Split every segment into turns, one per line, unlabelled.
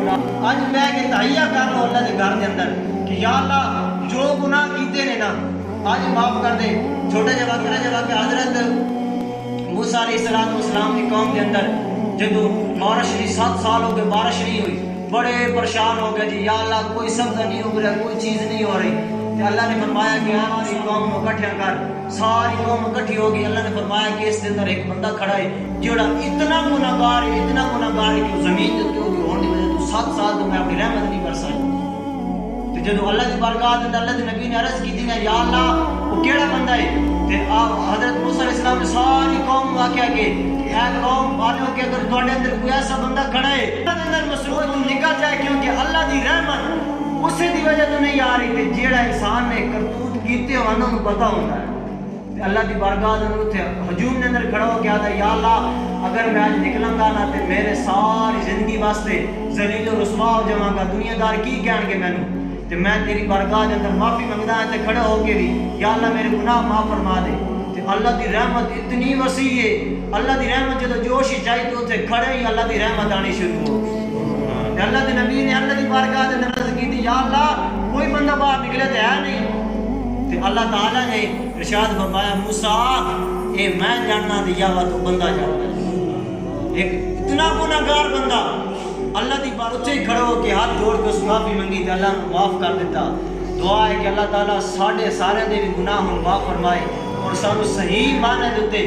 اج بہ کے تہیا کر لو اللہ کے گھر کے اندر کہ یا اللہ جو گناہ کیتے نے نا اج معاف کر دے. چھوٹے جا واقعہ حضرت موسیٰ علیہ السلام کی قوم کے اندر جدو بارش نہیں 7 سال ہو گئے بارش نہیں ہوئی بڑے پریشان ہو گئے جی یا اللہ کوئی سبزہ نہیں اگ رہا کوئی چیز نہیں ہو رہی. تو اللہ نے فرمایا کہ ہماری قوم کو اکٹھا کر. ساری قوم اکٹھی ہوگی. اللہ نے فرمایا کہ اس کے اندر ایک بندہ کھڑا ہے جوڑا اتنا گناہگار ہے کہ وہ زمین کے اوپر ہونے کی وجہ تو 7 سال تو میں اپنی رحمت نہیں برسائی. تو جدو اللہ کی بارگاہ کے اندر اللہ کے نبی نے عرض کی تھی نا یا اللہ وہ کیڑا بندہ ہے تو حضرت موسیٰ علیہ السلام نے ساری قوم کو آخیا کہ اے قوم والوں کہ اگر تھوڑے اندر کوئی ایسا بندہ کھڑا ہے اللہ اندر مسرور تو نکل جائے کیونکہ اللہ دی رحمت اسے دی وجہ تو نہیں آ رہی تھی جیڑا انسان نے کرتوت کیتے ہو انہوں نے پتا ہوتا ہے. اللہ کی بارگاہ کے اندر ہجوم کے اندر کھڑا ہو کے آتا ہے یا اللہ اگر میں آج نکلاں گا نا تے میرے ساری زندگی واسطے ذلیل و رسوا ہو جاواں گا دنیا دار کی کہن گے مینوں تے میں تیری بارگاہ کے اندر معافی منگدا ہاں تے کھڑا ہو کے بھی یا اللہ میرے گناہ معاف فرما دے. تے اللہ دی رحمت اتنی وسیع ہے. اللہ دی رحمت جدو جوش ہی چاہیے تو اتنے کھڑے ہی اللہ دی رحمت آنی شروع ہو. اللہ کے نبی نے اللہ کی بارگاہ کے اندر عرض کی تھی یا اللہ کوئی بندہ باہر نکلے تو ہے نہیں. تو اللہ تعالیٰ نے ارشاد فرمایا موسیٰ اے میں جاننا دیا ہوا تو بندہ جاننا ہے. ایک اتنا گناہگار بندہ اللہ کی بار اتنے ہی کھڑے ہو کے ہاتھ جوڑ کے اس معافی منگی تو اللہ نے معاف کر دیتا. دعا ہے کہ اللہ تعالیٰ ساڑھے سارے دے بھی گناہ ہوں معاف فرمائے اور سانو صحیح معنی دیتے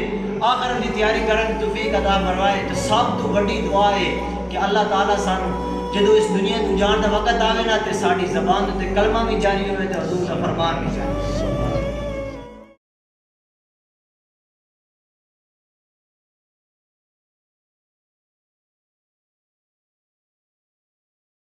آخر کی تیاری کرنے کی توفیق عطا فرمائے. تو سب تو بڑی دعا ہے کہ اللہ تعالیٰ سانو جدو اس دنیا تو جان دا وقت آوے نا تے ساڑی زبان تے کلمہ بھی جاری ہوئے تے حضور کا فرمان بھی جاری.